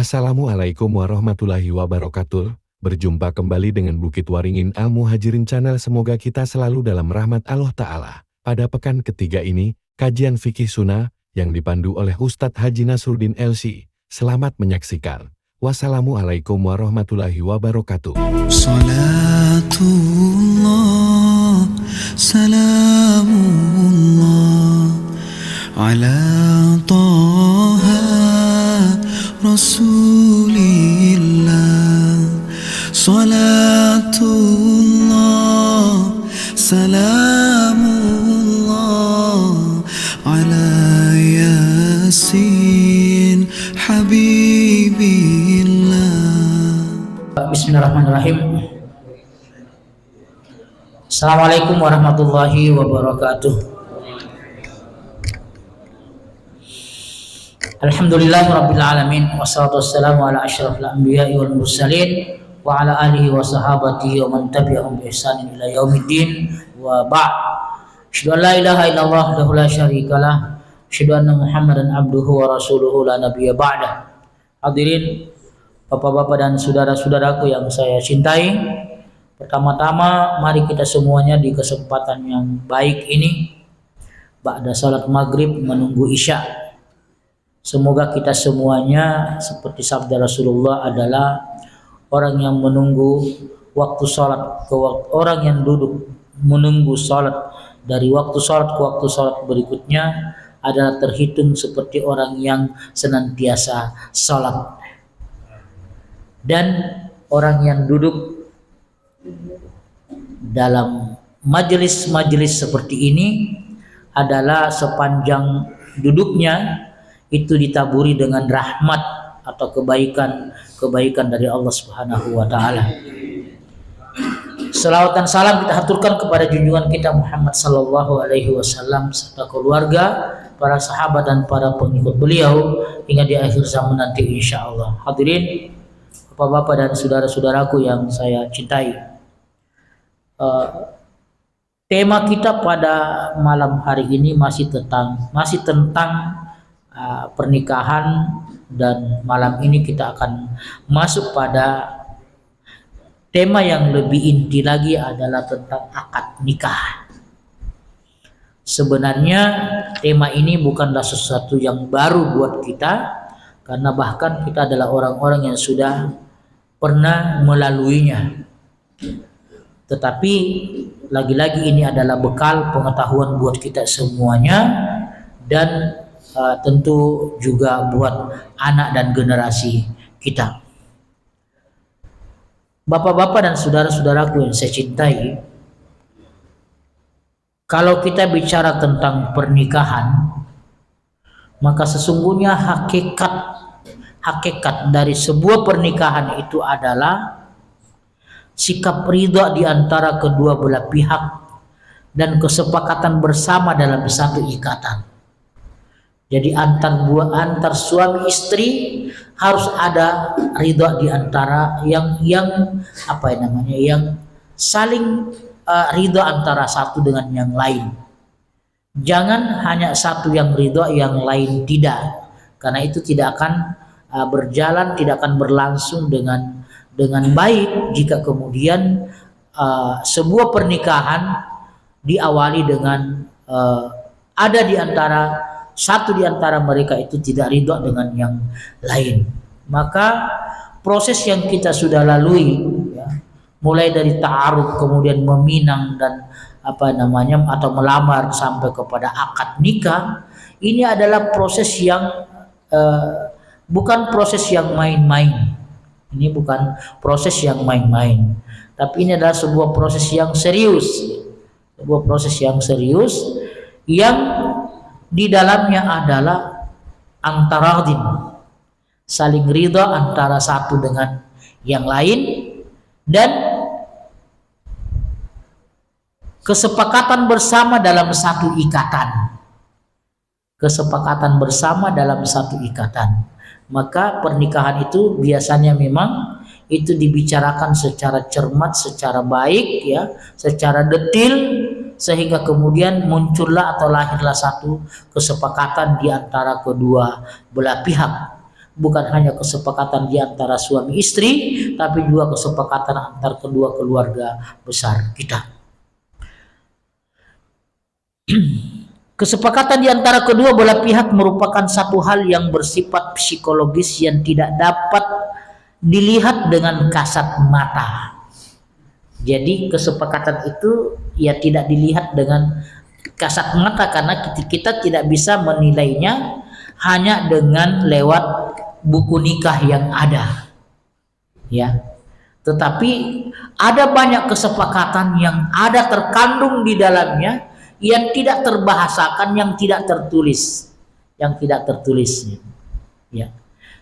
Assalamualaikum warahmatullahi wabarakatuh. Berjumpa kembali dengan Bukit Waringin Al Muhajirin Channel. Semoga kita selalu dalam rahmat Allah Ta'ala. Pada pekan ketiga ini, kajian fikih sunnah yang dipandu oleh Ustadz Haji Nasruddin LC. Selamat menyaksikan. Wassalamualaikum warahmatullahi wabarakatuh. Salatullah, salamullah, ala taha Rasulillah. Salatullah, salamullah, ala Yasin Habibillah. Bismillahirrahmanirrahim. Assalamualaikum warahmatullahi wabarakatuh. Alhamdulillahirabbil alamin, wassalatu wassalamu ala asyrafil anbiya'i wal mursalin wa ala alihi wa sahabatihi wa man tabi'ahum bi ihsanin ila yaumiddin wa ba'd. Asyhadu an la ilaha illallah wahdahu la syarikalah, asyhadu anna Muhammadan abduhu wa rasuluhu la nabiyya ba'dah. Hadirin Bapak-bapak dan saudara-saudaraku yang saya cintai, pertama-tama mari kita semuanya di kesempatan yang baik ini ba'da salat maghrib menunggu isya, semoga kita semuanya seperti sabda Rasulullah adalah orang yang menunggu waktu salat ke waktu, orang yang duduk menunggu salat dari waktu salat ke waktu salat berikutnya adalah terhitung seperti orang yang senantiasa salat. Dan orang yang duduk dalam majelis-majelis seperti ini adalah sepanjang duduknya itu ditaburi dengan rahmat atau kebaikan dari Allah Subhanahu wa taala. Selawat dan salam kita haturkan kepada junjungan kita Muhammad sallallahu alaihi wasallam serta keluarga, para sahabat dan para pengikut beliau hingga di akhir zaman nanti insyaallah. Hadirin Bapak-bapak dan saudara-saudaraku yang saya cintai, tema kita pada malam hari ini masih tentang pernikahan, dan malam ini kita akan masuk pada tema yang lebih inti lagi adalah tentang akad nikah. Sebenarnya tema ini bukanlah sesuatu yang baru buat kita, karena bahkan kita adalah orang-orang yang sudah pernah melaluinya. Tetapi lagi-lagi ini adalah bekal pengetahuan buat kita semuanya, dan tentu juga buat anak dan generasi kita. Bapak-bapak dan saudara-saudaraku yang saya cintai, kalau kita bicara tentang pernikahan, maka sesungguhnya hakikat dari sebuah pernikahan itu adalah sikap ridha di antara kedua belah pihak dan kesepakatan bersama dalam satu ikatan. Jadi antar suami istri harus ada ridha di antara yang saling ridha antara satu dengan yang lain. Jangan hanya satu yang ridha yang lain tidak, karena itu tidak akan berjalan, tidak akan berlangsung dengan baik jika kemudian sebuah pernikahan diawali dengan ada satu di antara mereka itu tidak ridha dengan yang lain. Maka proses yang kita sudah lalui, ya, mulai dari ta'aruf kemudian meminang dan atau melamar sampai kepada akad nikah, ini adalah proses yang bukan proses yang main-main. Ini bukan proses yang main-main, tapi ini adalah sebuah proses yang serius. Sebuah proses yang serius yang di dalamnya adalah antaradin, saling ridha antara satu dengan yang lain, dan kesepakatan bersama dalam satu ikatan. Kesepakatan bersama dalam satu ikatan. Maka pernikahan itu biasanya memang itu dibicarakan secara cermat, secara baik, ya, secara detil, sehingga kemudian muncullah atau lahirlah satu kesepakatan di antara kedua belah pihak. bukan hanya kesepakatan di antara suami istri, tapi juga kesepakatan antar kedua keluarga besar kita. Kesepakatan di antara kedua belah pihak merupakan satu hal yang bersifat psikologis yang tidak dapat dilihat dengan kasat mata. Jadi kesepakatan itu ya tidak dilihat dengan kasat mata, karena kita tidak bisa menilainya hanya dengan lewat buku nikah yang ada. Ya. Tetapi ada banyak kesepakatan yang ada terkandung di dalamnya yang tidak terbahasakan, yang tidak tertulis, ya.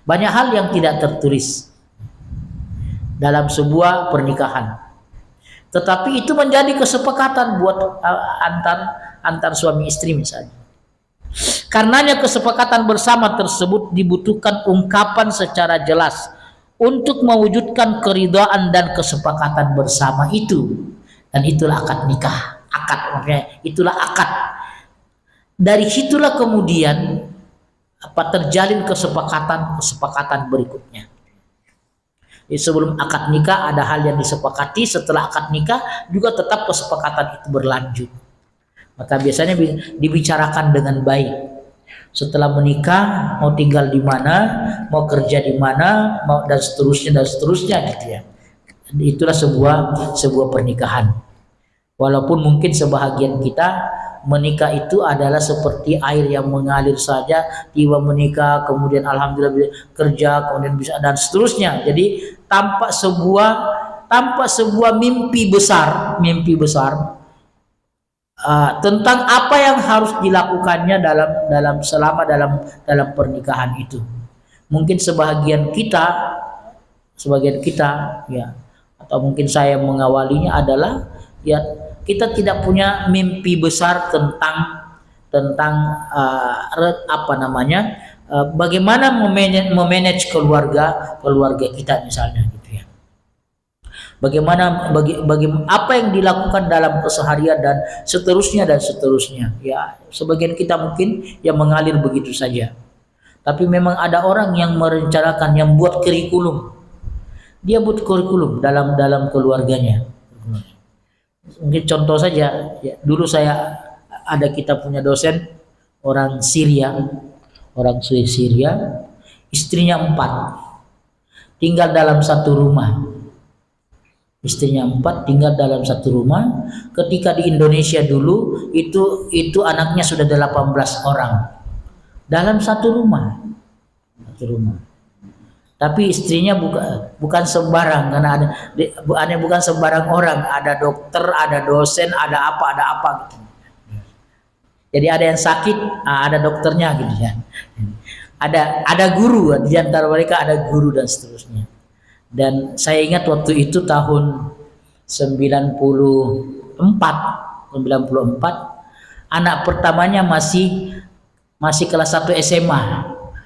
Banyak hal yang tidak tertulis dalam sebuah pernikahan, tetapi itu menjadi kesepakatan buat antar suami istri misalnya. Karenanya kesepakatan bersama tersebut dibutuhkan ungkapan secara jelas untuk mewujudkan keridhaan dan kesepakatan bersama itu, dan itulah akad nikah. Itulah akad. Dari situlah kemudian terjalin kesepakatan berikutnya. Jadi sebelum akad nikah ada hal yang disepakati, setelah akad nikah juga tetap kesepakatan itu berlanjut. Maka biasanya dibicarakan dengan baik. Setelah menikah mau tinggal di mana, mau kerja di mana, dan seterusnya gitu ya. Itulah sebuah pernikahan. Walaupun mungkin sebahagian kita menikah itu adalah seperti air yang mengalir saja, tiba menikah kemudian alhamdulillah kerja kemudian bisa dan seterusnya. Jadi tanpa sebuah mimpi besar tentang apa yang harus dilakukannya selama dalam pernikahan itu. Mungkin sebagian kita ya, atau mungkin saya mengawalinya adalah ya, kita tidak punya mimpi besar tentang bagaimana memanage keluarga kita misalnya gitu ya. Bagaimana apa yang dilakukan dalam keseharian dan seterusnya ya. Sebagian kita mungkin yang mengalir begitu saja, tapi memang ada orang yang merencanakan, yang buat kurikulum. Dia buat kurikulum dalam keluarganya. Mungkin contoh saja ya, dulu kita punya dosen orang Syria, istrinya 4, tinggal dalam satu rumah. Ketika di Indonesia dulu itu anaknya sudah 18 orang dalam satu rumah. Tapi istrinya bukan sembarang, karena bukan sembarang orang, ada dokter, ada dosen, ada apa gitu. Jadi ada yang sakit, ada dokternya gitu ya. Ada guru, di antara mereka ada guru dan seterusnya. Dan saya ingat waktu itu tahun 94, anak pertamanya masih kelas 1 SMA,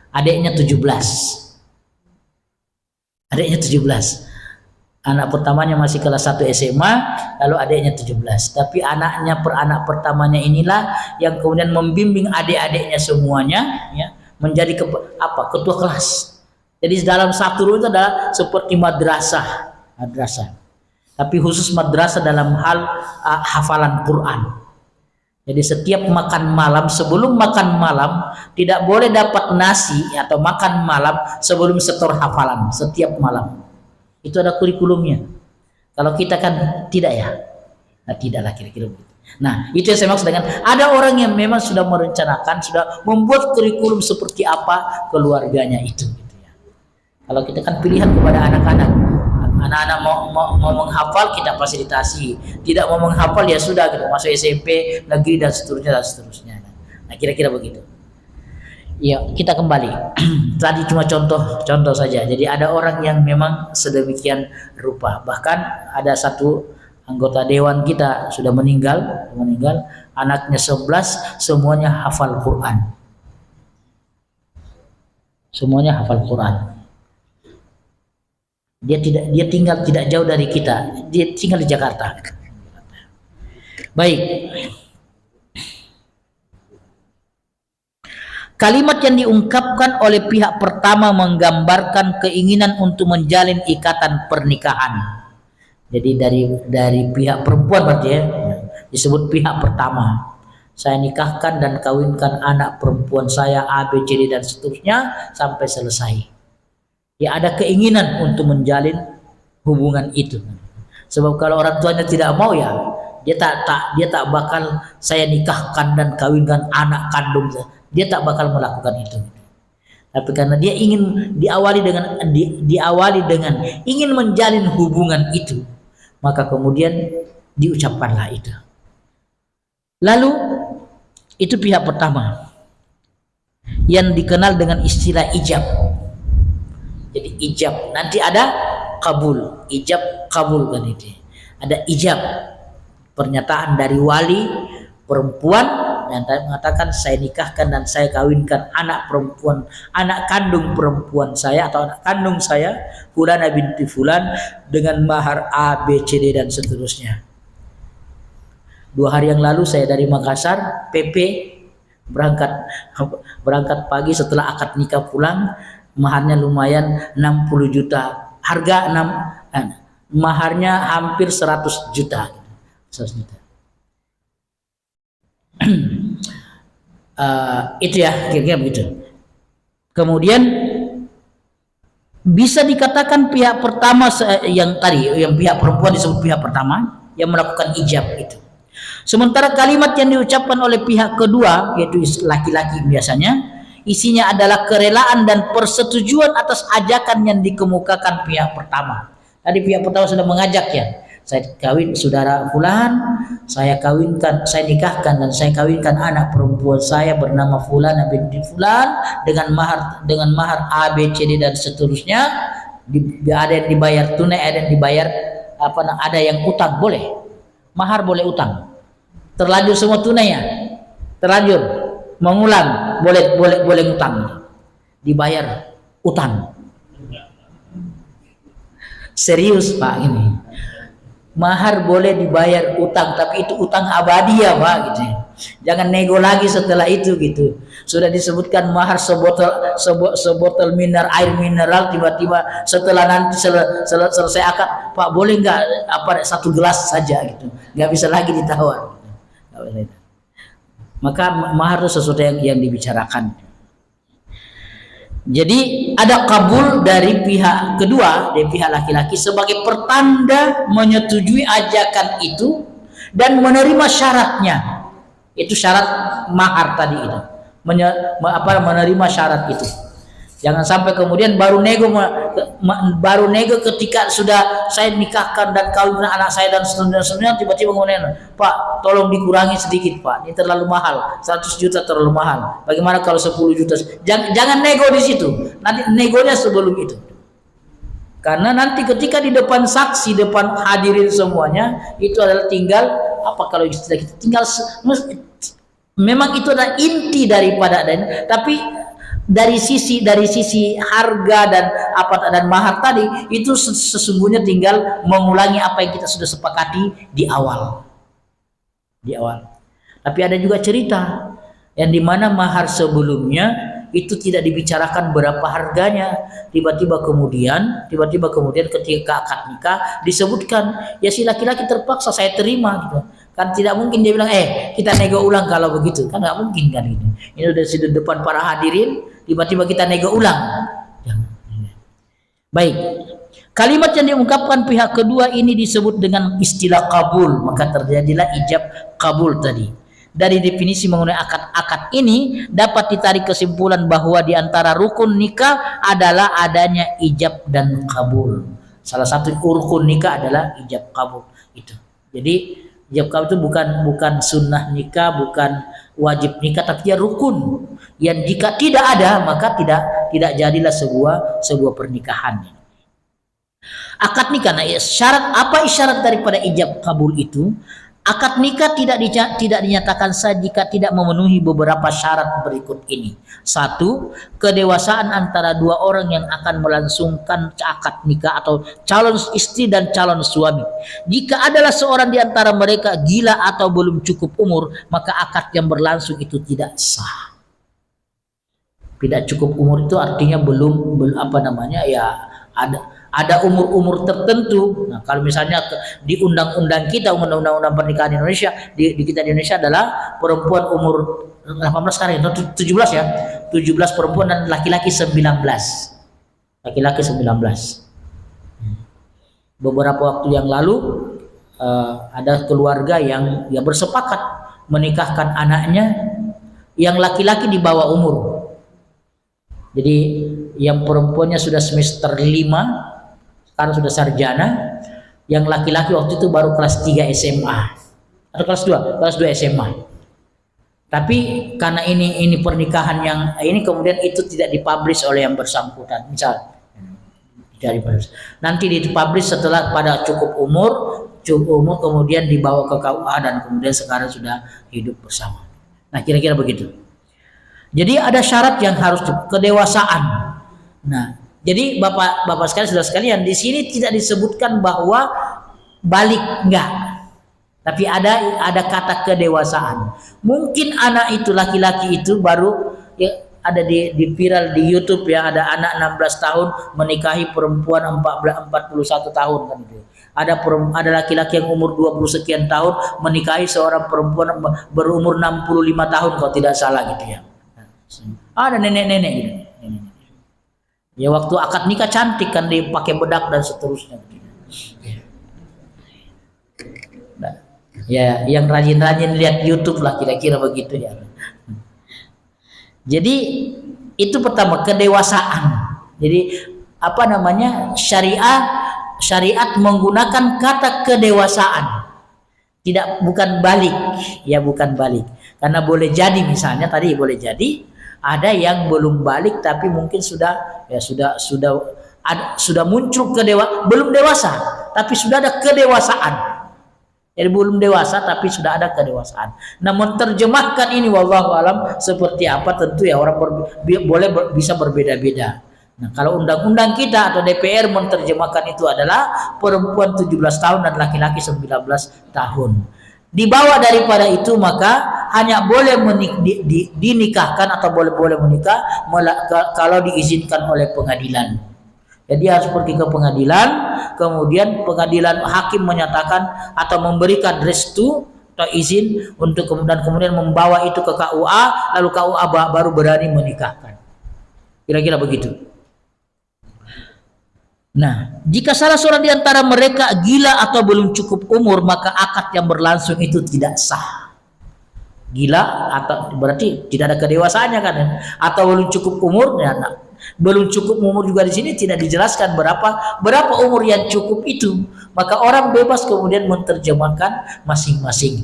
adiknya 17. Anak pertamanya masih kelas 1 SMA, lalu adiknya 17. Tapi anak pertamanya inilah yang kemudian membimbing adik-adiknya semuanya ya, menjadi ketua kelas. Jadi dalam satu rumah itu adalah seperti madrasah. Tapi khusus madrasah dalam hal hafalan Quran. Jadi setiap makan malam, sebelum makan malam tidak boleh dapat nasi atau makan malam sebelum setor hafalan setiap malam. Itu ada kurikulumnya. Kalau kita kan tidak ya. Nah, tidaklah kira-kira begitu. Nah, itu yang saya maksud dengan ada orang yang memang sudah merencanakan, sudah membuat kurikulum seperti apa keluarganya itu gitu ya. Kalau kita kan pilihan kepada anak-anak mau menghafal kita fasilitasi, tidak mau menghafal ya sudah gitu, masuk SMP negeri dan seterusnya. Nah, kira-kira begitu. Ya, kita kembali. Tadi cuma contoh saja. Jadi ada orang yang memang sedemikian rupa. Bahkan ada satu anggota dewan kita sudah meninggal, anaknya 11 semuanya hafal Quran. Dia tinggal tidak jauh dari kita. Dia tinggal di Jakarta. Baik. Kalimat yang diungkapkan oleh pihak pertama menggambarkan keinginan untuk menjalin ikatan pernikahan. Jadi dari pihak perempuan berarti ya, disebut pihak pertama. Saya nikahkan dan kawinkan anak perempuan saya A, B, C, D dan seterusnya sampai selesai. Ya ada keinginan untuk menjalin hubungan itu. Sebab kalau orang tuanya tidak mau ya dia tak bakal saya nikahkan dan kawinkan anak kandung. Dia tak bakal melakukan itu. Tapi karena dia ingin diawali dengan ingin menjalin hubungan itu, maka kemudian diucapkanlah itu. Lalu itu pihak pertama yang dikenal dengan istilah ijab. Jadi ijab, nanti ada kabul, ijab kabul kan itu. Ada ijab, pernyataan dari wali perempuan yang mengatakan saya nikahkan dan saya kawinkan anak perempuan, anak kandung perempuan saya atau anak kandung saya Fulana binti Fulan dengan mahar A, B, C, D dan seterusnya. 2 hari yang lalu saya dari Makassar PP berangkat pagi setelah akad nikah pulang, maharnya lumayan 60 juta. Harga maharnya hampir 100 juta. 100 juta. Itu ya kira-kira begitu. Kemudian bisa dikatakan pihak pertama yang pihak perempuan disebut pihak pertama yang melakukan ijab itu. Sementara kalimat yang diucapkan oleh pihak kedua yaitu laki-laki biasanya isinya adalah kerelaan dan persetujuan atas ajakan yang dikemukakan pihak pertama. Tadi pihak pertama sudah mengajak ya. Saya kawin saudara fulan, saya nikahkan dan saya kawinkan anak perempuan saya bernama Fulana binti Fulan dengan mahar A, B, C, D dan seterusnya. Ada yang dibayar tunai, ada yang dibayar ada yang utang, boleh. Mahar boleh utang. Terlanjur semua tunai ya. Terlanjur mengulang, boleh utang. Dibayar utang. Serius Pak ini. Mahar boleh dibayar utang, tapi itu utang abadi ya Pak gitu. Jangan nego lagi setelah itu gitu. Sudah disebutkan mahar sebotol air mineral, tiba-tiba setelah nanti selesai akad, Pak boleh nggak 1 gelas saja gitu. Nggak bisa lagi ditawar. Maka mahar itu sesuatu yang dibicarakan. Jadi ada kabul dari pihak kedua, dari pihak laki-laki sebagai pertanda menyetujui ajakan itu dan menerima syaratnya. Itu syarat mahar tadi itu. Menerima syarat itu. Jangan sampai kemudian baru nego ketika sudah saya nikahkan dan kawin anak saya dan seterusnya tiba-tiba kemudian Pak tolong dikurangi sedikit Pak, ini terlalu mahal, 100 juta terlalu mahal, bagaimana kalau 10 juta. Jangan nego di situ, nanti negonya sebelum itu, karena nanti ketika di depan saksi, depan hadirin semuanya itu adalah tinggal kalau kita tinggal memang itu adalah inti daripada tapi dari sisi harga dan mahar tadi itu sesungguhnya tinggal mengulangi apa yang kita sudah sepakati di awal. Tapi ada juga cerita yang dimana mahar sebelumnya itu tidak dibicarakan berapa harganya, tiba-tiba kemudian ketika akad nikah disebutkan ya si laki-laki terpaksa saya terima gitu. Kan tidak mungkin dia bilang kita nego ulang kalau begitu, kan nggak mungkin kan ini. Ini udah di depan para hadirin tiba-tiba kita nego ulang. Baik, kalimat yang diungkapkan pihak kedua ini disebut dengan istilah kabul, maka terjadilah ijab kabul tadi. Dari definisi mengenai akad-akad ini dapat ditarik kesimpulan bahwa di antara rukun nikah adalah adanya ijab dan kabul. Salah satu rukun nikah adalah ijab kabul itu. Jadi ijab kabul itu bukan sunnah nikah, bukan wajib nikah, tapi dia rukun yang jika tidak ada maka tidak jadilah sebuah pernikahan. Akad nikah, apa isyarat daripada ijab kabul itu? Akad nikah tidak dinyatakan sah jika tidak memenuhi beberapa syarat berikut ini. 1. Kedewasaan antara dua orang yang akan melangsungkan akad nikah atau calon istri dan calon suami. Jika adalah seorang di antara mereka gila atau belum cukup umur, maka akad yang berlangsung itu tidak sah. Tidak cukup umur itu artinya belum apa namanya ya, ada umur-umur tertentu. Nah, kalau misalnya di undang-undang kita, undang-undang pernikahan Indonesia, di kita di Indonesia adalah perempuan umur 18 sekarang, 17 ya. 17 perempuan dan laki-laki 19. Laki-laki 19. Beberapa waktu yang lalu ada keluarga yang bersepakat menikahkan anaknya yang laki-laki di bawah umur. Jadi yang perempuannya sudah semester 5, sekarang sudah sarjana, yang laki-laki waktu itu baru kelas 3 SMA atau kelas 2 SMA. Tapi karena ini pernikahan yang ini kemudian itu tidak dipublish oleh yang bersangkutan, misal nanti dipublish setelah pada cukup umur kemudian dibawa ke KUA dan kemudian sekarang sudah hidup bersama. Nah, kira-kira begitu. Jadi ada syarat yang harus kedewasaan. Nah, jadi Bapak sekalian, saudara sekalian, di sini tidak disebutkan bahwa balik, enggak. Tapi ada kata kedewasaan. Mungkin anak itu, laki-laki itu baru ya, ada di viral di YouTube ya, ada anak 16 tahun menikahi perempuan 41 tahun kan gitu. Ada laki-laki yang umur 20 sekian tahun menikahi seorang perempuan berumur 65 tahun kalau tidak salah gitu ya. Ada nenek-nenek gitu. Ya waktu akad nikah cantik kan, dipakai bedak dan seterusnya gitu. Nah, ya yang rajin-rajin lihat YouTube lah kira-kira begitu ya. Jadi itu pertama, kedewasaan. Jadi apa namanya, syariat menggunakan kata kedewasaan, bukan balik ya, bukan balik. Karena boleh jadi misalnya tadi boleh jadi ada yang belum balik tapi mungkin sudah muncul belum dewasa tapi sudah ada kedewasaan. Jadi belum dewasa tapi sudah ada kedewasaan. Nah, menerjemahkan ini wallahu alam seperti apa tentu ya orang bisa berbeda-beda. Nah, kalau undang-undang kita atau DPR menerjemahkan itu adalah perempuan 17 tahun dan laki-laki 19 tahun. Di bawah daripada itu maka hanya boleh dinikahkan atau boleh menikah kalau diizinkan oleh pengadilan. Jadi harus pergi ke pengadilan, kemudian pengadilan hakim menyatakan atau memberikan restu atau izin untuk kemudian membawa itu ke KUA, lalu KUA baru berani menikahkan. Kira-kira begitu. Nah, jika salah seorang di antara mereka gila atau belum cukup umur, maka akad yang berlangsung itu tidak sah. Gila atau berarti tidak ada kedewasaannya kan, atau belum cukup umur ya. Nah, belum cukup umur juga di sini tidak dijelaskan berapa umur yang cukup itu, maka orang bebas kemudian menerjemahkan masing-masing.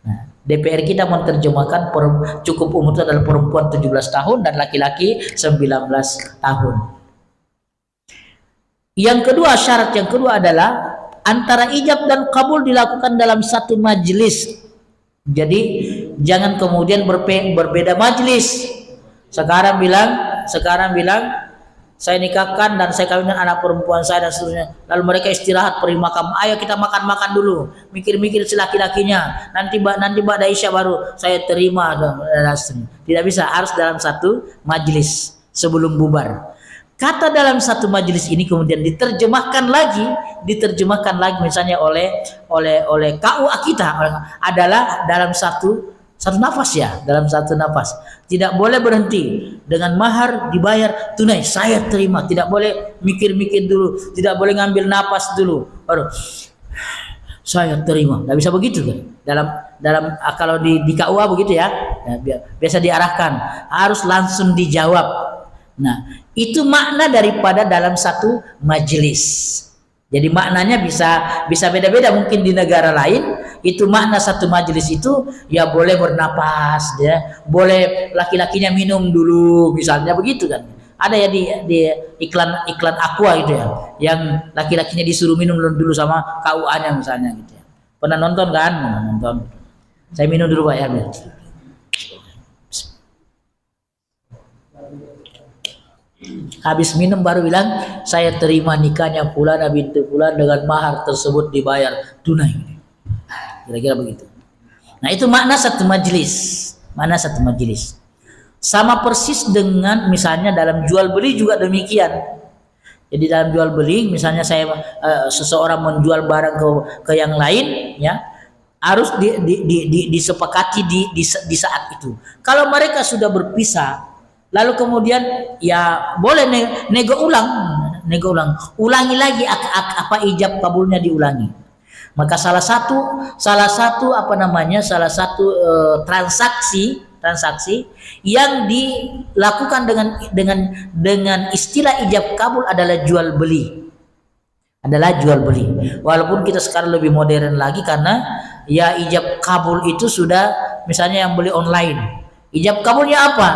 Nah, DPR kita menerjemahkan cukup umur itu adalah perempuan 17 tahun dan laki-laki 19 tahun. Yang kedua, syarat yang kedua adalah antara ijab dan kabul dilakukan dalam satu majelis. Jadi jangan kemudian berbeda majelis. Sekarang bilang saya nikahkan dan saya kawinkan anak perempuan saya dan seterusnya. Lalu mereka istirahat pergi makam. Ayo kita makan dulu. Mikir-mikir si laki-lakinya. Nanti Mbak Aisyah baru saya terima dan seterusnya. Tidak bisa, harus dalam satu majelis sebelum bubar. Kata dalam satu majelis ini kemudian diterjemahkan lagi misalnya oleh KUA kita adalah dalam satu nafas ya, dalam satu nafas. Tidak boleh berhenti dengan mahar dibayar tunai, saya terima. Tidak boleh mikir-mikir dulu, tidak boleh ngambil nafas dulu baru saya terima. Tidak bisa begitu kan. Dalam kalau di KUA begitu ya, biasa diarahkan harus langsung dijawab. Nah, itu makna daripada dalam satu majelis. Jadi maknanya bisa beda-beda, mungkin di negara lain itu makna satu majelis itu ya boleh bernapas ya, boleh laki-lakinya minum dulu misalnya begitu kan. Ada ya di iklan Aqua itu ya, yang laki-lakinya disuruh minum dulu sama KUA-nya misalnya gitu ya. Pernah nonton kan? Nonton. Saya minum dulu Pak ya. Habis minum baru bilang saya terima nikahnya fulan binti fulan dengan mahar tersebut dibayar tunai. Kira-kira begitu. Nah, itu makna satu majelis. Sama persis dengan misalnya dalam jual beli juga demikian. Jadi dalam jual beli, misalnya seseorang menjual barang ke yang lain, ya harus disepakati di saat itu. Kalau mereka sudah berpisah, lalu kemudian ya boleh nego ulang, ulangi lagi apa ijab kabulnya diulangi. Maka salah satu transaksi yang dilakukan dengan istilah ijab kabul adalah jual beli. Walaupun kita sekarang lebih modern lagi karena ya ijab kabul itu sudah misalnya yang beli online. Ijab kabulnya apa?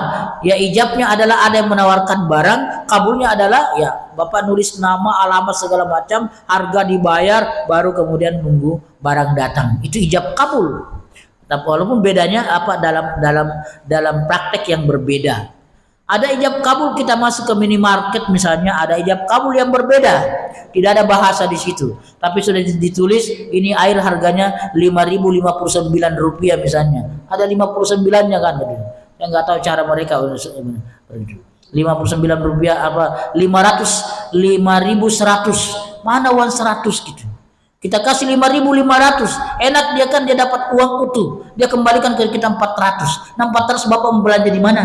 Ya ijabnya adalah ada yang menawarkan barang, kabulnya adalah ya Bapak nulis nama, alamat segala macam, harga dibayar, baru kemudian nunggu barang datang. Itu ijab kabul. Tapi walaupun bedanya apa dalam praktek yang berbeda. Ada ijab kabul kita masuk ke minimarket misalnya, ada ijab kabul yang berbeda. Tidak ada bahasa di situ, tapi sudah ditulis ini air harganya Rp5.059 misalnya. Ada 59-nya kan gitu. Saya nggak tahu cara mereka. Rp59 apa 5.100, mana uang 100 gitu. Kita kasih 5.500, enak dia kan, dia dapat uang utuh, dia kembalikan ke kita 400. Nah 400 Bapak membelanja di mana?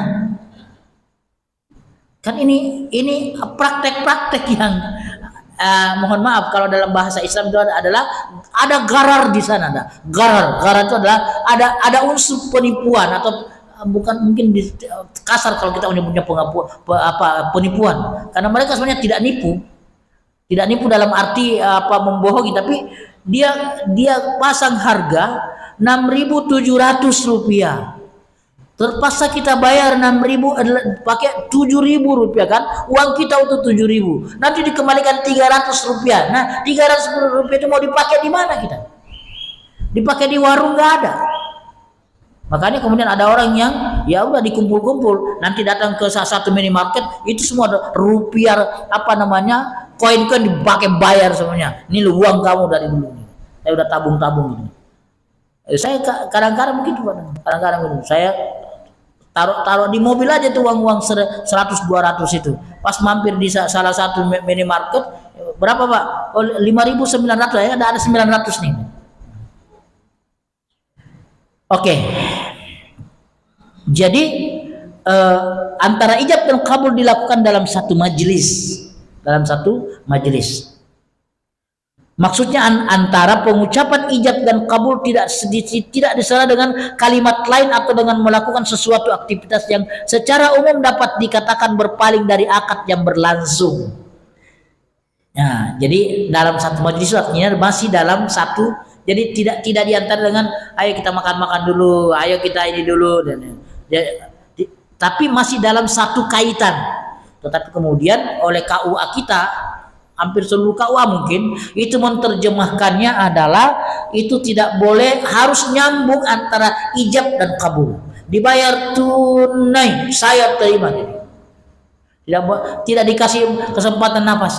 Kan ini praktek-praktek yang mohon maaf kalau dalam bahasa Islam itu adalah ada garar di sana. Garar itu adalah ada unsur penipuan atau bukan mungkin kasar kalau kita menyebutnya penipuan, karena mereka sebenarnya tidak nipu dalam arti membohongi, tapi dia pasang harga Rp6.700, terpaksa kita bayar 6.000 pakai 7.000 rupiah kan, uang kita untuk 7.000, nanti dikembalikan 300 rupiah. Nah 300 rupiah itu mau dipakai di mana kita? Dipakai di warung nggak ada. Makanya kemudian ada orang yang ya udah dikumpul-kumpul, nanti datang ke salah satu minimarket, itu semua rupiah koin-koin dipakai bayar semuanya. Ini lu uang kamu dari dulu nih, saya udah tabung ini. Saya kadang-kadang begitu, saya taruh di mobil aja tuh uang 100-200 itu. Pas mampir di salah satu minimarket, berapa Pak? 5.900, ya ada 900 nih. Oke. Jadi antara ijab dan kabul dilakukan dalam satu majelis. Maksudnya antara pengucapan ijab dan kabul tidak disertai dengan kalimat lain atau dengan melakukan sesuatu aktivitas yang secara umum dapat dikatakan berpaling dari akad yang berlangsung. Nah, jadi dalam satu majelis artinya masih dalam satu, jadi tidak diantar dengan ayo kita makan dulu, ayo kita ini dulu, tapi masih dalam satu kaitan. Tetapi kemudian oleh KUA kita, hampir seluruh KUA mungkin itu menerjemahkannya adalah itu tidak boleh, harus nyambung antara ijab dan kabul. Dibayar tunai, saya terima. Tidak dikasih kesempatan napas.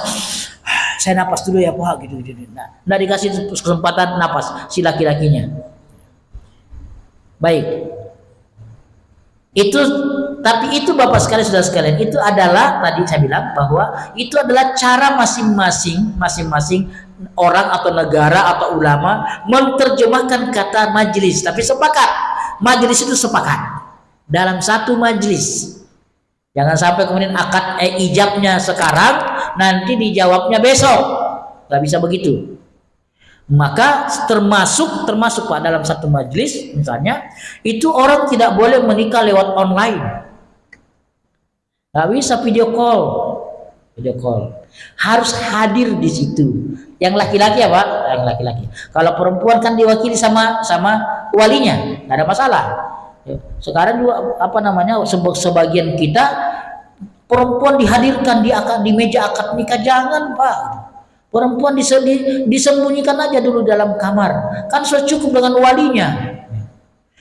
Saya napas dulu ya Pak gitu. Nah, dikasih kesempatan napas si laki-lakinya. Baik. Tapi itu Bapak sekalian, itu adalah tadi saya bilang bahwa itu adalah cara masing-masing orang atau negara atau ulama menerjemahkan kata majelis. Tapi majelis itu sepakat dalam satu majelis. Jangan sampai kemudian akad ijabnya sekarang, nanti dijawabnya besok. Gak bisa begitu. Maka termasuk Pak dalam satu majelis misalnya, itu orang tidak boleh menikah lewat online. Gak bisa video call. Harus hadir di situ. Yang laki-laki ya Pak, yang laki-laki. Kalau perempuan kan diwakili sama walinya, nggak ada masalah. Sekarang juga sebagian kita perempuan dihadirkan di meja akad nikah, jangan Pak. Perempuan disembunyikan aja dulu dalam kamar. Kan sudah cukup dengan walinya.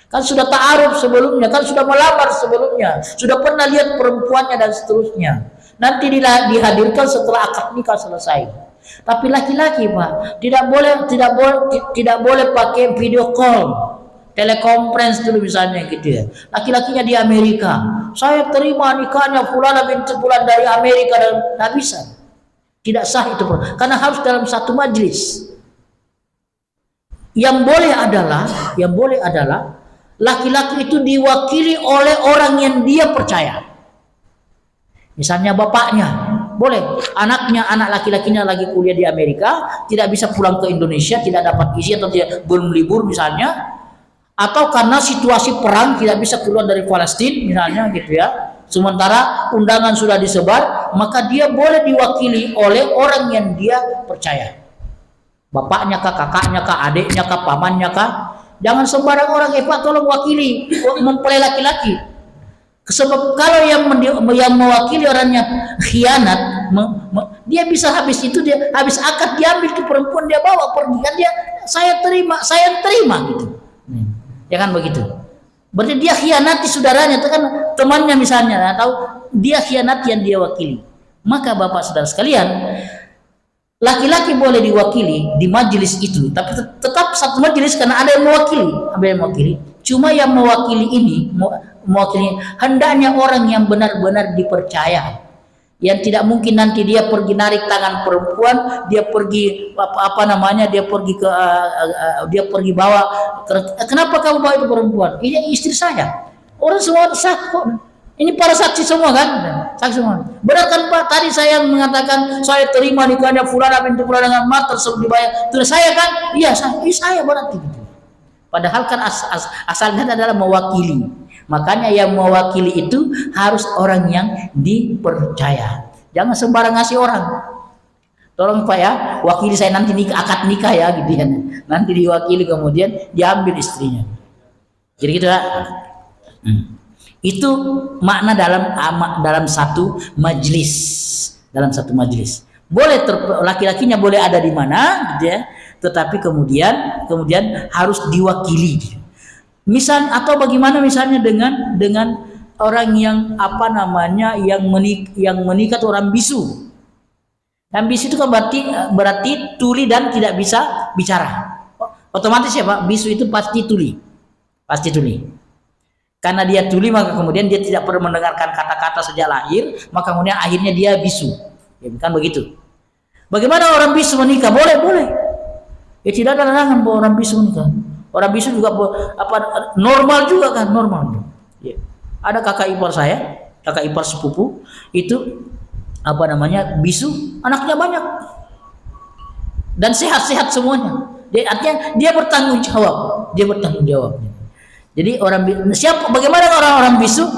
Kan sudah ta'aruf sebelumnya, kan sudah melamar sebelumnya, sudah pernah lihat perempuannya dan seterusnya. Nanti dihadirkan setelah akad nikah selesai. Tapi laki-laki Pak tidak boleh pakai video call. telekonferensi dulu misalnya gitu ya. Laki-lakinya di Amerika, saya terima nikahnya fulana binti fulan dari Amerika, dan nggak bisa, tidak sah itu karena harus dalam satu majelis. Yang boleh adalah laki-laki itu diwakili oleh orang yang dia percaya. Misalnya bapaknya, boleh. Anaknya, anak laki-lakinya lagi kuliah di Amerika, tidak bisa pulang ke Indonesia, tidak dapat izin atau belum libur misalnya, atau karena situasi perang tidak bisa keluar dari Palestina misalnya gitu ya. Sementara undangan sudah disebar, maka dia boleh diwakili oleh orang yang dia percaya. Bapaknya kah, kakaknya kah, adiknya kah, pamannya kah. Jangan sembarang orang, Pak tolong wakili, mempelai laki-laki. Sebab kalau yang mewakili orangnya khianat, dia bisa habis itu, dia habis akad diambil ke perempuan, dia bawa pergi, kan dia saya terima gitu. Ya kan begitu. Berarti dia khianati saudaranya, itu kan temannya misalnya, atau dia khianati yang dia wakili. Maka Bapak Saudara sekalian, laki-laki boleh diwakili di majelis itu, tapi tetap satu majelis karena ada yang mewakili. Cuma yang mewakili hendaknya orang yang benar-benar dipercaya, yang tidak mungkin nanti dia pergi narik tangan perempuan, dia pergi dia pergi bawa, kenapa kamu bawa itu perempuan? Ini istri saya. Orang semua sah kok. Ini para saksi semua kan? Saksi semua. Benar kan Pak? Tadi saya mengatakan saya terima nikahnya fulana binti fulan dengan mahar tersebut dibayar. Terus saya kan? Iya, saya berarti gitu. Padahal kan asalnya adalah mewakili. Makanya yang mewakili itu harus orang yang dipercaya. Jangan sembarang ngasih orang. Tolong Pak ya, wakili saya nanti akad nikah ya gitu ya. Nanti diwakili kemudian diambil istrinya. Jadi gitu ya. Itu makna dalam satu majelis. Boleh laki-lakinya boleh ada di mana gitu ya, tetapi kemudian harus diwakili. Misal atau bagaimana misalnya dengan orang yang yang menikah orang bisu. Dan bisu itu kan berarti tuli dan tidak bisa bicara. Otomatis ya Pak, bisu itu pasti tuli. Karena dia tuli, maka kemudian dia tidak perlu mendengarkan kata-kata sejak lahir, maka kemudian akhirnya dia bisu. Ya, kan begitu. Bagaimana orang bisu menikah? Boleh. Ya tidak ada larangan bahwa orang bisu menikah. Orang bisu juga normal juga kan, normal. Ya. Ada kakak ipar sepupu itu bisu, anaknya banyak dan sehat-sehat semuanya. Artinya dia bertanggung jawab. Jadi bagaimana orang bisu?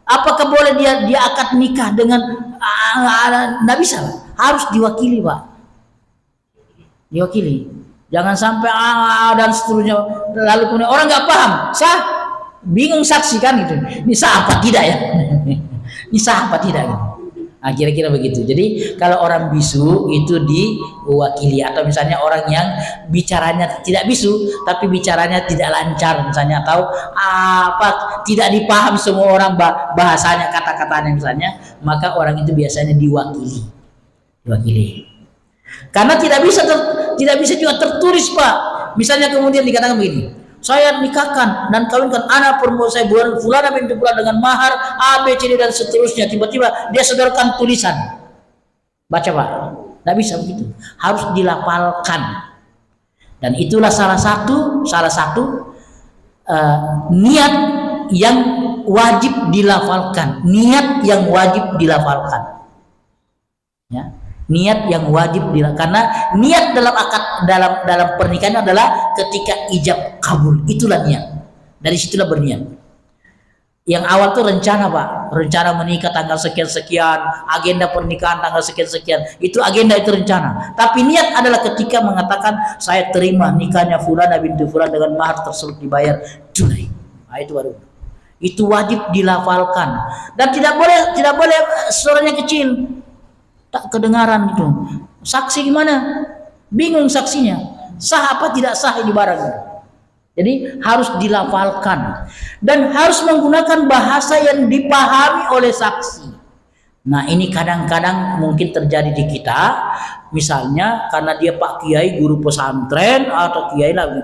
Apakah boleh dia akad nikah dengan nggak bisa, harus diwakili Pak. Diwakili. Jangan sampai dan seterusnya, lalu kemudian orang nggak paham, bingung saksi kan itu. Ini sah apa tidak ya? Ini sah apa tidak? Nah, kira-kira begitu. Jadi kalau orang bisu itu diwakili, atau misalnya orang yang bicaranya tidak bisu tapi bicaranya tidak lancar misalnya, atau tidak dipaham semua orang bahasanya, kata-katanya misalnya, maka orang itu biasanya diwakili. Karena tidak bisa juga tertulis Pak. Misalnya kemudian dikatakan begini, saya nikahkan dan kawinkan anak perempuan saya fulana binti fulan dengan mahar A, B, C, D dan seterusnya. Tiba-tiba dia sodorkan tulisan. Baca Pak. Tidak bisa begitu. Harus dilafalkan. Dan itulah salah satu niat yang wajib dilafalkan. Ya. Niat yang wajib karena niat dalam akad dalam pernikahan adalah ketika ijab kabul, itulah niat. Dari situlah berniat. Yang awal tuh rencana Pak, rencana menikah tanggal sekian, agenda pernikahan tanggal sekian, itu agenda, itu rencana. Tapi niat adalah ketika mengatakan saya terima nikahnya fulana binti fulan dengan mahar tersebut dibayar tunai. Nah, itu baru. Itu wajib dilafalkan dan tidak boleh suaranya kecil. Tak kedengaran gitu. Saksi gimana? Bingung saksinya. Sah apa tidak sah ini barang. Jadi harus dilafalkan dan harus menggunakan bahasa yang dipahami oleh saksi. Nah ini kadang-kadang mungkin terjadi di kita, misalnya karena dia Pak Kiai guru pesantren atau Kiai lah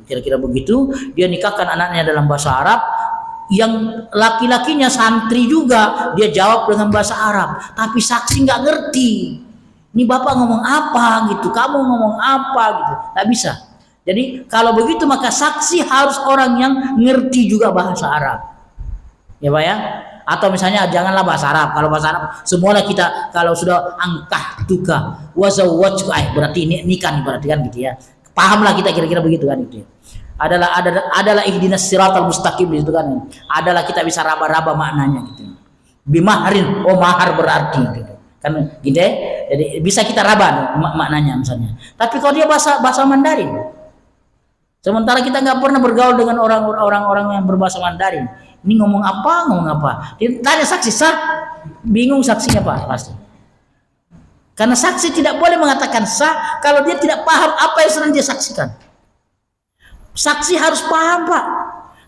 kira-kira begitu, dia nikahkan anaknya dalam bahasa Arab, yang laki-lakinya santri juga, dia jawab dengan bahasa Arab, tapi saksi nggak ngerti. Ini bapak ngomong apa gitu, kamu ngomong apa gitu, nggak bisa. Jadi kalau begitu maka saksi harus orang yang ngerti juga bahasa Arab, ya Pak ya. Atau misalnya janganlah bahasa Arab. Kalau bahasa Arab semuanya kita kalau sudah angkah tuka wazawwajku, berarti ini nikah nih, berarti kan gitu ya. Pahamlah kita kira-kira begitu kan gitu ya. Adalah ihdinas siratal mustaqim gitu kan. Adalah kita bisa raba-raba maknanya gitu. Bimaharin, oh mahar berarti gitu. Kan gitu ya. Jadi bisa kita raba maknanya misalnya. Tapi kalau dia bahasa Mandarin, sementara kita nggak pernah bergaul dengan orang-orang yang berbahasa Mandarin, ini ngomong apa? Tanya saksi sah, bingung saksinya Pak pasti. Karena saksi tidak boleh mengatakan sah kalau dia tidak paham apa yang sedang dia saksikan. Saksi harus paham Pak,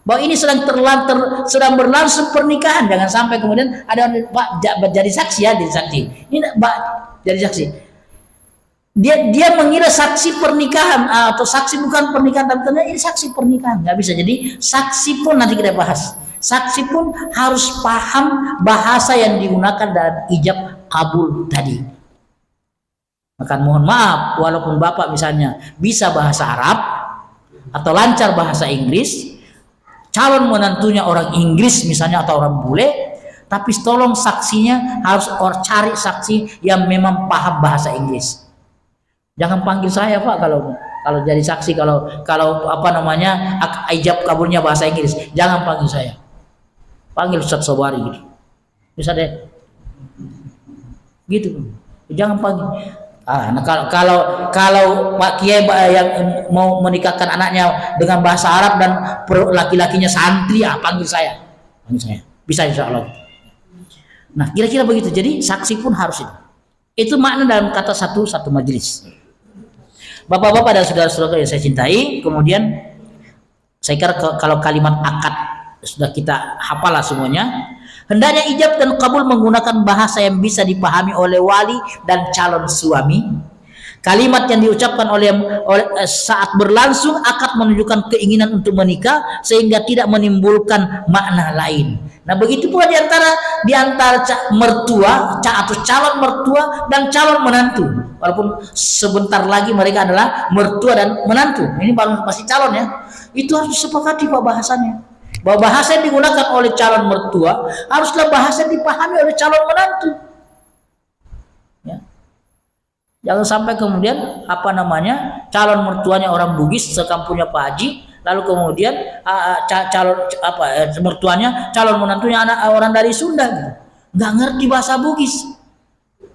bahwa ini sedang berlangsung pernikahan. Jangan sampai kemudian ada Pak jadi saksi ya, jadi saksi. Ini Pak jadi saksi. Dia mengira saksi pernikahan atau saksi bukan pernikahan, tapi ternyata ini saksi pernikahan. Nggak bisa. Jadi saksi pun nanti kita bahas. Saksi pun harus paham bahasa yang digunakan dalam ijab kabul tadi. Maka mohon maaf, walaupun Bapak misalnya bisa bahasa Arab atau lancar bahasa Inggris, calon menantunya orang Inggris misalnya atau orang bule, tapi tolong saksinya harus cari saksi yang memang paham bahasa Inggris. Jangan panggil saya Pak kalau jadi saksi, kalau apa namanya ijab kabulnya bahasa Inggris, jangan panggil saya. Panggil Ustaz Sobari gitu. Bisa deh. Gitu. Jangan panggil. Nah kalau Pak Kiai yang mau menikahkan anaknya dengan bahasa Arab dan laki-lakinya santri, panggil saya. Panggil saya. Bisa insya Allah. Nah, kira-kira begitu. Jadi saksi pun harus itu. Itu makna dalam kata satu majelis. Bapak-bapak dan saudara-saudara yang saya cintai, kemudian saya kira kalau kalimat akad sudah kita hafalah semuanya. Hendaknya ijab dan kabul menggunakan bahasa yang bisa dipahami oleh wali dan calon suami. Kalimat yang diucapkan oleh saat berlangsung akad menunjukkan keinginan untuk menikah sehingga tidak menimbulkan makna lain. Nah begitu pula di antara mertua atau calon mertua dan calon menantu. Walaupun sebentar lagi mereka adalah mertua dan menantu. Ini masih calon ya. Itu harus disepakati Pak bahasanya. Bahwa bahasa yang digunakan oleh calon mertua haruslah bahasa yang dipahami oleh calon menantu. Ya. Jangan sampai kemudian calon mertuanya orang Bugis sekampungnya Pak Haji, lalu kemudian mertuanya calon menantunya orang dari Sunda, gitu. Nggak ngerti bahasa Bugis.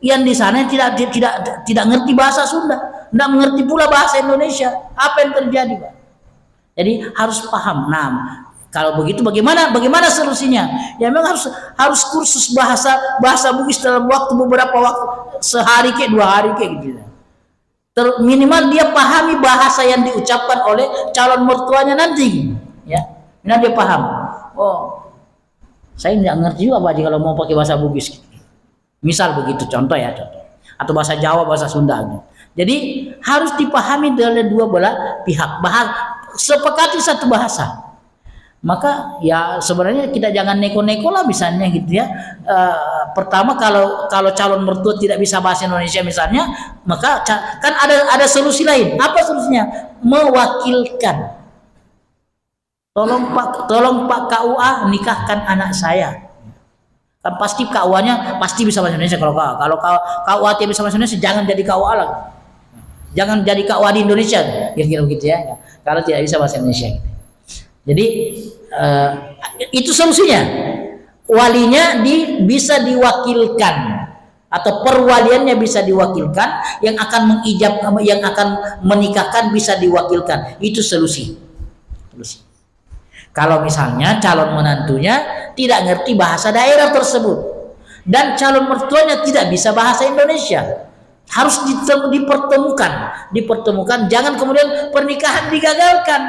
Yang di sana tidak ngerti bahasa Sunda, nggak mengerti pula bahasa Indonesia. Apa yang terjadi Pak? Jadi harus paham. Nah, kalau begitu bagaimana solusinya? Ya memang harus kursus bahasa Bugis dalam beberapa waktu, sehari ke 2 hari ke gitu. Minimal dia pahami bahasa yang diucapkan oleh calon mertuanya nanti, ya. Minimal dia paham. Oh, saya nggak ngerti juga Pak kalau mau pakai bahasa Bugis. Misal begitu contoh. Atau bahasa Jawa, bahasa Sunda. Gitu. Jadi harus dipahami oleh dua belah pihak. Sepakati satu bahasa. Maka ya sebenarnya kita jangan neko-neko lah misalnya gitu ya. Pertama kalau calon mertua tidak bisa bahasa Indonesia misalnya, maka kan ada solusi lain. Apa solusinya? Mewakilkan. Tolong Pak KUA nikahkan anak saya. Kan pasti KUA-nya pasti bisa bahasa Indonesia. Kalau KUA tidak bisa bahasa Indonesia, jangan jadi KUA lagi. Jangan jadi KUA di Indonesia, kira-kira begitu ya. Kalau tidak bisa bahasa Indonesia. Gitu. Jadi itu solusinya. Walinya bisa diwakilkan atau perwaliannya bisa diwakilkan, yang akan yang akan menikahkan bisa diwakilkan. Itu solusi. Kalau misalnya calon menantunya tidak ngerti bahasa daerah tersebut dan calon mertuanya tidak bisa bahasa Indonesia, harus dipertemukan. Jangan kemudian pernikahan digagalkan.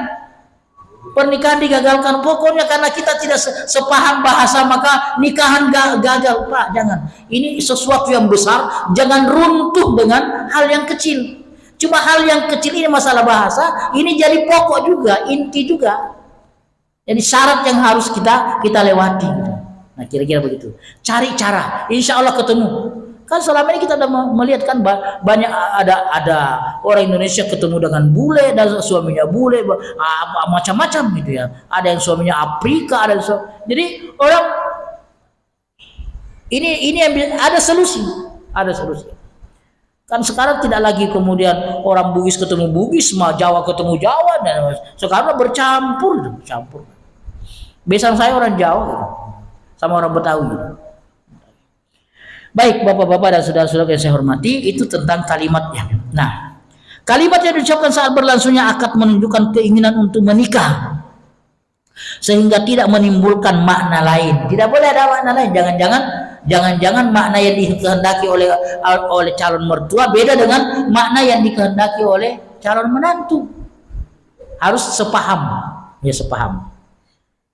Pernikahan digagalkan pokoknya karena kita tidak sepaham bahasa, maka nikahan gagal. Pak, jangan. Ini sesuatu yang besar, jangan runtuh dengan hal yang kecil. Cuma hal yang kecil ini masalah bahasa, ini jadi pokok juga, inti juga. Jadi syarat yang harus kita lewati. Nah, kira-kira begitu. Cari cara, insya Allah ketemu. Kan selama ini kita sudah melihat kan banyak ada orang Indonesia ketemu dengan bule dan suaminya bule, macam-macam gitu ya. Ada yang suaminya Afrika, jadi orang ini yang ada solusi. Kan sekarang tidak lagi kemudian orang Bugis ketemu Bugis, Jawa ketemu Jawa, dan sekarang bercampur. Besan saya orang Jawa gitu, sama orang Betawi gitu. Baik, bapak-bapak dan saudara-saudara yang saya hormati, itu tentang kalimatnya. Nah, kalimat yang diucapkan saat berlangsungnya akad menunjukkan keinginan untuk menikah, sehingga tidak menimbulkan makna lain. Tidak boleh ada makna lain. Jangan-jangan makna yang dikehendaki oleh calon mertua beda dengan makna yang dikehendaki oleh calon menantu. Harus sepaham.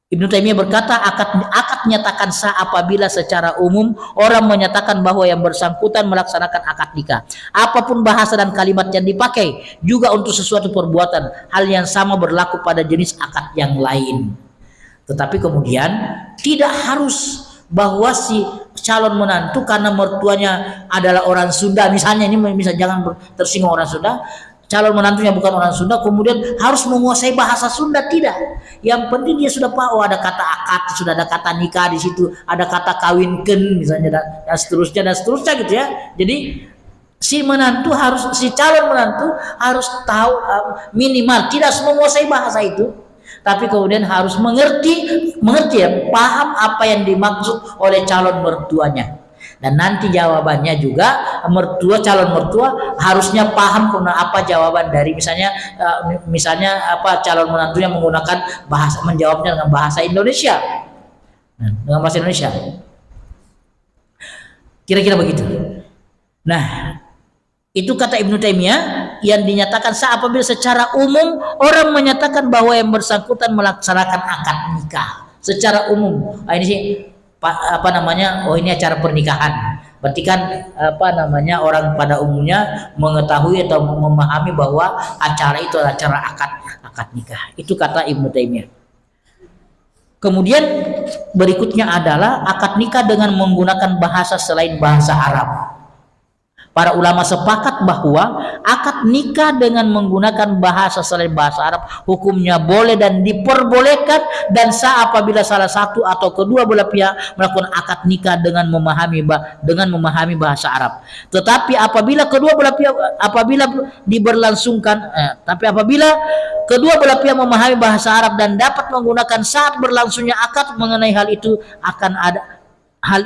Ibnu Taimiyah berkata, akad nyatakan sah apabila secara umum orang menyatakan bahwa yang bersangkutan melaksanakan akad nikah. Apapun bahasa dan kalimat yang dipakai juga untuk sesuatu perbuatan. Hal yang sama berlaku pada jenis akad yang lain. Tetapi kemudian tidak harus bahwa si calon menantu karena mertuanya adalah orang Sunda, misalnya jangan tersinggung orang Sunda. Calon menantunya bukan orang Sunda, kemudian harus menguasai bahasa Sunda, tidak. Yang penting dia sudah tahu ada kata akad, sudah ada kata nikah di situ, ada kata kawinken misalnya, dan seterusnya gitu ya. Jadi si calon menantu harus tahu minimal tidak menguasai bahasa itu, tapi kemudian harus mengerti ya, paham apa yang dimaksud oleh calon mertuanya. Dan nanti jawabannya juga calon mertua harusnya paham apa jawaban dari misalnya calon menantunya menggunakan menjawabnya dengan bahasa Indonesia. Kira-kira begitu. Nah, itu kata Ibnu Taimiyah yang dinyatakan sah apabila secara umum orang menyatakan bahwa yang bersangkutan melaksanakan akad nikah secara umum. Ini sih ini acara pernikahan. Berarti kan orang pada umumnya mengetahui atau memahami bahwa acara itu adalah acara akad nikah. Itu kata Ibnu Taimiyah. Kemudian berikutnya adalah akad nikah dengan menggunakan bahasa selain bahasa Arab. Para ulama sepakat bahwa akad nikah dengan menggunakan bahasa selain bahasa Arab hukumnya boleh dan diperbolehkan dan sah apabila salah satu atau kedua belah pihak melakukan akad nikah dengan memahami bahasa Arab. Tetapi apabila kedua belah pihak kedua belah pihak memahami bahasa Arab dan dapat menggunakan saat berlangsungnya akad, mengenai hal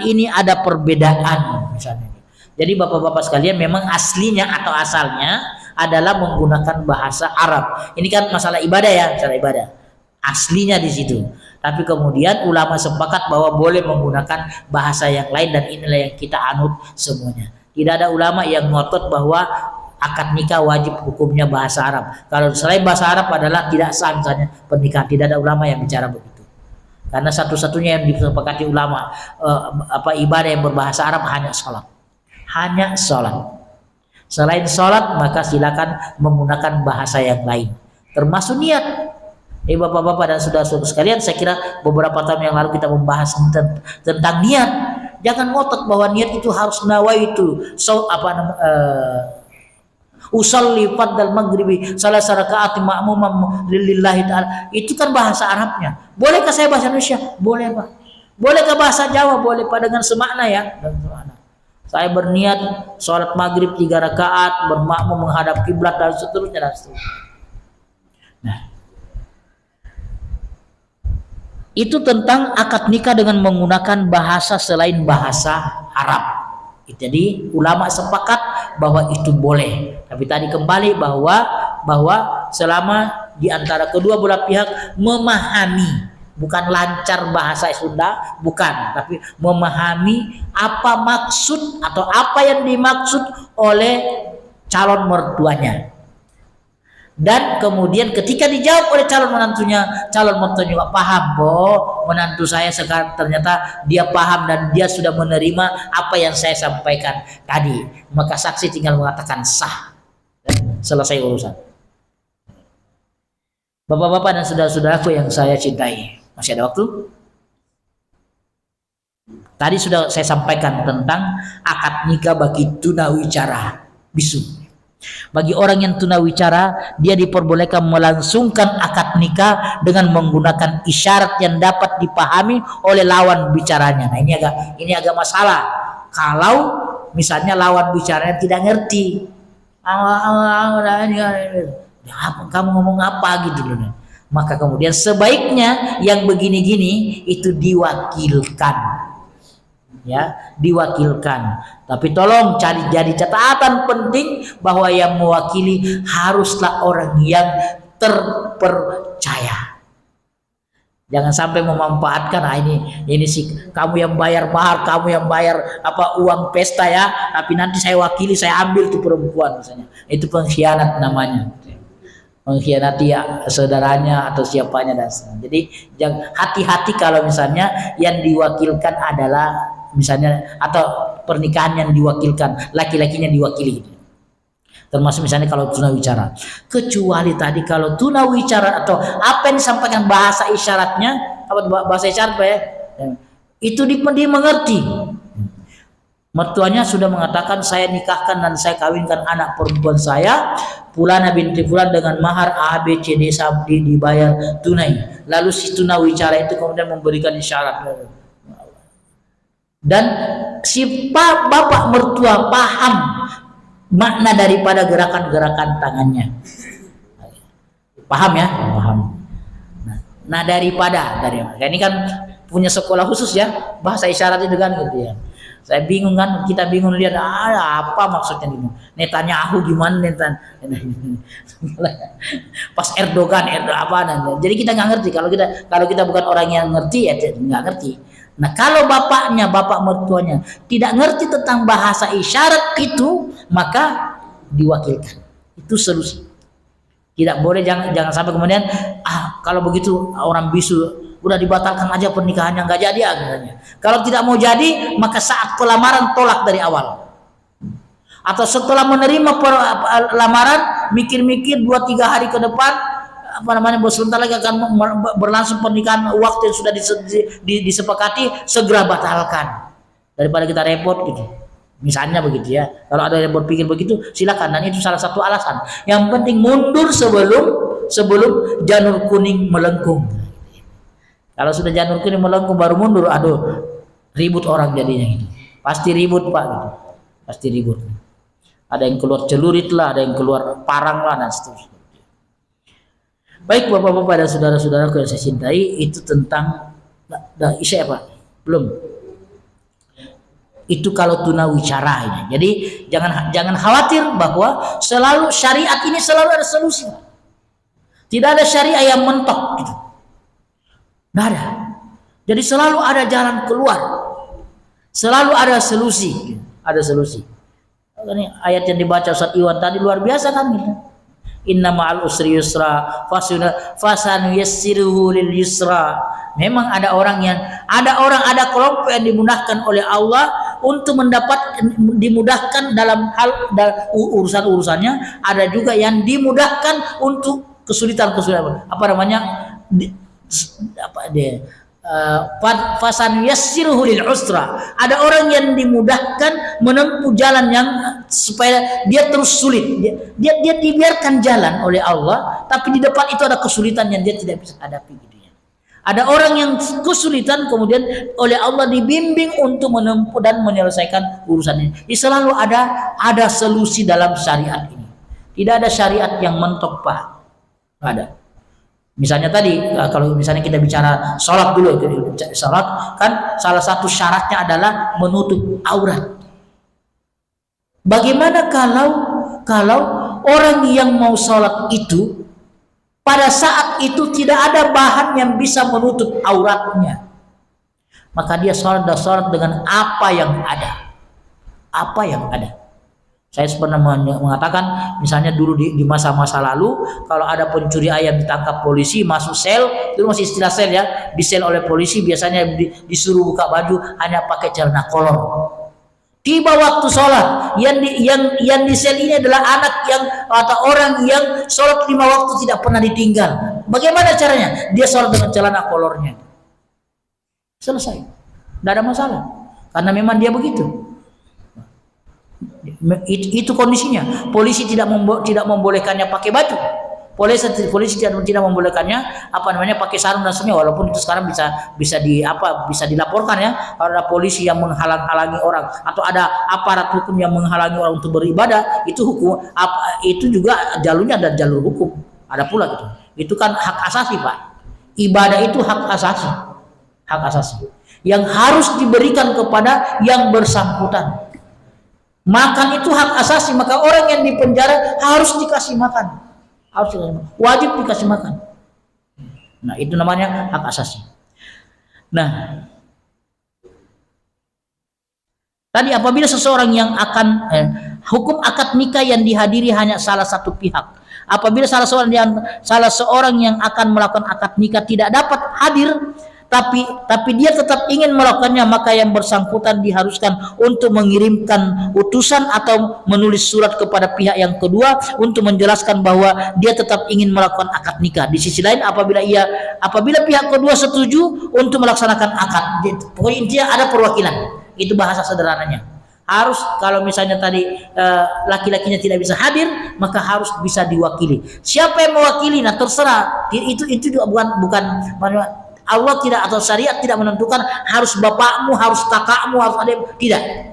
ini ada perbedaan misalnya. Jadi bapak-bapak sekalian, memang aslinya atau asalnya adalah menggunakan bahasa Arab. Ini kan masalah ibadah ya, aslinya di situ. Tapi kemudian ulama sepakat bahwa boleh menggunakan bahasa yang lain, dan inilah yang kita anut semuanya. Tidak ada ulama yang ngotot bahwa akad nikah wajib hukumnya bahasa Arab. Kalau selain bahasa Arab adalah tidak sah misalnya pernikahan. Tidak ada ulama yang bicara begitu. Karena satu-satunya yang disepakati ulama ibadah yang berbahasa Arab hanya sholat. Selain sholat maka silakan menggunakan bahasa yang lain, termasuk niat. Bapak-bapak dan saudara-saudara sekalian, saya kira beberapa tahun yang lalu kita membahas tentang niat. Jangan ngotot bahwa niat itu harus nawaitu usolli fardal maghribi salah rakaat ma'mumam lillahi ta'ala. Itu kan bahasa Arabnya. Bolehkah saya bahasa Indonesia? Boleh, Pak. Bolehkah bahasa Jawa? Boleh, Pak, dengan semakna ya. Saya berniat sholat maghrib 3 rakaat, bermakmum menghadap kiblat dan seterusnya. Nah, itu tentang akad nikah dengan menggunakan bahasa selain bahasa Arab. Jadi ulama sepakat bahwa itu boleh. Tapi tadi kembali bahwa selama di antara kedua belah pihak memahami, bukan lancar bahasa Sunda, bukan, tapi memahami apa maksud atau apa yang dimaksud oleh calon mertuanya. Dan kemudian ketika dijawab oleh calon menantunya juga paham, menantu saya sekarang ternyata dia paham dan dia sudah menerima apa yang saya sampaikan tadi. Maka saksi tinggal mengatakan sah. Dan selesai urusan. Bapak-bapak dan saudara-saudaraku yang saya cintai, masih ada waktu? Tadi sudah saya sampaikan tentang akad nikah bagi tunawicara bisu. Bagi orang yang tunawicara, dia diperbolehkan melangsungkan akad nikah dengan menggunakan isyarat yang dapat dipahami oleh lawan bicaranya. Nah, ini agak masalah. Kalau misalnya lawan bicaranya tidak ngerti, kamu ngomong apa gitu loh. Maka kemudian sebaiknya yang begini-gini itu diwakilkan. Ya, diwakilkan. Tapi tolong jadi catatan penting bahwa yang mewakili haruslah orang yang terpercaya. Jangan sampai memanfaatkan, ini sih kamu yang bayar mahar, kamu yang bayar uang pesta ya, tapi nanti saya wakili, saya ambil tuh perempuan misalnya. Itu pengkhianat namanya. Mengkhianati ya saudaranya atau siapanya dan sebagainya. Jadi jangan hati-hati kalau misalnya yang diwakilkan adalah misalnya atau pernikahan yang diwakilkan laki-lakinya diwakili gitu. Termasuk misalnya kalau tunawicara. Kecuali tadi kalau tunawicara atau apa yang disampaikan bahasa isyaratnya, bahasa isyarat Pak ya, itu dimengerti. Mertuanya sudah mengatakan saya nikahkan dan saya kawinkan anak perempuan saya Fulana binti Fulan dengan mahar A, B, C, D dibayar tunai. Lalu si tunawicara itu kemudian memberikan isyarat. Dan si bapak mertua paham makna daripada gerakan-gerakan tangannya. Paham ya? Paham. Nah, dari ini kan punya sekolah khusus ya, bahasa isyarat itu kan gitu ya. Saya bingung kan, kita bingung lihat apa maksudnya ini. Netanyahu gimana pas Erdogan apa. Jadi kita nggak ngerti. Kalau kita bukan orang yang ngerti ya nggak ngerti. Nah, kalau bapak mertuanya tidak ngerti tentang bahasa isyarat itu, maka diwakilkan. Itu solusi. Tidak boleh, jangan sampai kemudian kalau begitu orang bisu udah dibatalkan aja pernikahannya, nggak jadi akhirnya. Kalau tidak mau jadi, maka saat pelamaran tolak dari awal. Atau setelah menerima lamaran mikir-mikir 2-3 hari ke depan sebentar lagi akan berlangsung pernikahan, waktu yang sudah disepakati segera batalkan daripada kita repot gitu. Misalnya begitu ya. Kalau ada yang berpikir begitu silakan, dan itu salah satu alasan. Yang penting mundur sebelum janur kuning melengkung. Kalau sudah janur kuning melengkung baru mundur, ribut orang jadinya gitu. Pasti ribut Pak gitu. Pasti ribut. Ada yang keluar celurit lah, ada yang keluar parang lah dan seterusnya. Baik bapak-bapak dan saudara-saudaraku yang saya cintai, itu tentang isya Pak. Belum. Itu kalau tunawicara ini. Jadi jangan khawatir bahwa selalu syariat ini selalu ada solusi. Tidak ada syariat yang mentok gitu. Tidak ada. Jadi selalu ada jalan keluar. Selalu ada solusi. Ada solusi. Ini ayat yang dibaca Ustaz Iwan tadi luar biasa kan gitu. Inna ma'al usri yusra fasanu yassiruhu lil yusra. Memang ada kelompok yang dimudahkan oleh Allah untuk dimudahkan dalam hal urusan-urusannya. Ada juga yang dimudahkan untuk kesulitan-kesulitan. Fasan yassiruhu lil usra. Ada orang yang dimudahkan menempuh jalan yang supaya dia terus sulit. Dia dibiarkan jalan oleh Allah, tapi di depan itu ada kesulitan yang dia tidak bisa hadapi gitu ya. Ada orang yang kesulitan kemudian oleh Allah dibimbing untuk menempuh dan menyelesaikan urusannya. Selalu ada solusi dalam syariat ini. Tidak ada syariat yang mentok Pak. Ada. Misalnya tadi kalau misalnya kita bicara sholat dulu, sholat kan salah satu syaratnya adalah menutup aurat. Bagaimana kalau orang yang mau sholat itu pada saat itu tidak ada bahan yang bisa menutup auratnya, maka dia sholat dengan apa yang ada. Saya pernah mengatakan, misalnya dulu di masa-masa lalu, kalau ada pencuri ayam ditangkap polisi, masuk sel, itu masih istilah sel ya, di sel oleh polisi biasanya disuruh buka baju, hanya pakai celana kolor. Tiba waktu sholat, yang di sel ini adalah anak yang atau orang yang sholat 5 waktu tidak pernah ditinggal. Bagaimana caranya? Dia sholat dengan celana kolornya. Selesai, tidak ada masalah, karena memang dia begitu. Itu kondisinya. Polisi tidak membolehkannya pakai baju. Polisi tidak membolehkannya pakai sarung dan sebagainya, walaupun itu sekarang bisa dilaporkan ya, kalau ada polisi yang menghalang-halangi orang atau ada aparat hukum yang menghalangi orang untuk beribadah, itu itu juga jalurnya ada jalur hukum, ada pula gitu. Itu kan hak asasi, Pak. Ibadah itu hak asasi yang harus diberikan kepada yang bersangkutan. Makan itu hak asasi, maka orang yang di penjara harus dikasih makan, wajib dikasih makan. Nah, itu namanya hak asasi. Nah, tadi apabila seseorang yang akan hukum akad nikah yang dihadiri hanya salah satu pihak, apabila salah seorang yang akan melakukan akad nikah tidak dapat hadir, tapi dia tetap ingin melakukannya, maka yang bersangkutan diharuskan untuk mengirimkan utusan atau menulis surat kepada pihak yang kedua untuk menjelaskan bahwa dia tetap ingin melakukan akad nikah. Di sisi lain, apabila pihak kedua setuju untuk melaksanakan akad, pokoknya intinya ada perwakilan. Itu bahasa sederhananya. Harus, kalau misalnya tadi laki-lakinya tidak bisa hadir, maka harus bisa diwakili. Siapa yang mewakili? Nah, terserah. Itu juga bukan Allah tidak, atau syariat tidak menentukan harus bapakmu, harus kakakmu, harus adikmu, tidak.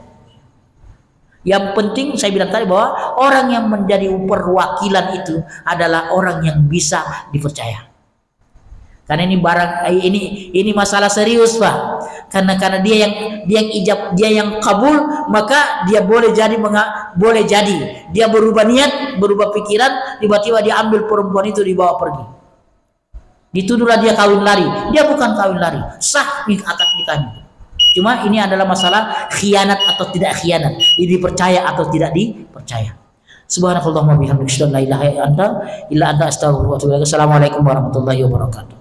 Yang penting saya bilang tadi bahwa orang yang menjadi perwakilan itu adalah orang yang bisa dipercaya. Karena ini masalah serius, Pak. Karena dia yang kabul, maka dia boleh jadi dia berubah niat, berubah pikiran, tiba-tiba dia ambil perempuan itu dibawa pergi. Dituduhlah dia kawin lari. Dia bukan kawin lari, sah akad nikahnya. Cuma ini adalah masalah khianat atau tidak khianat, dipercaya atau tidak dipercaya. Subhanakallahumma bihamdika, asyhadu an la ilaha illa anta, astaghfiruka wa atubu ilaik. Assalamualaikum warahmatullahi wabarakatuh.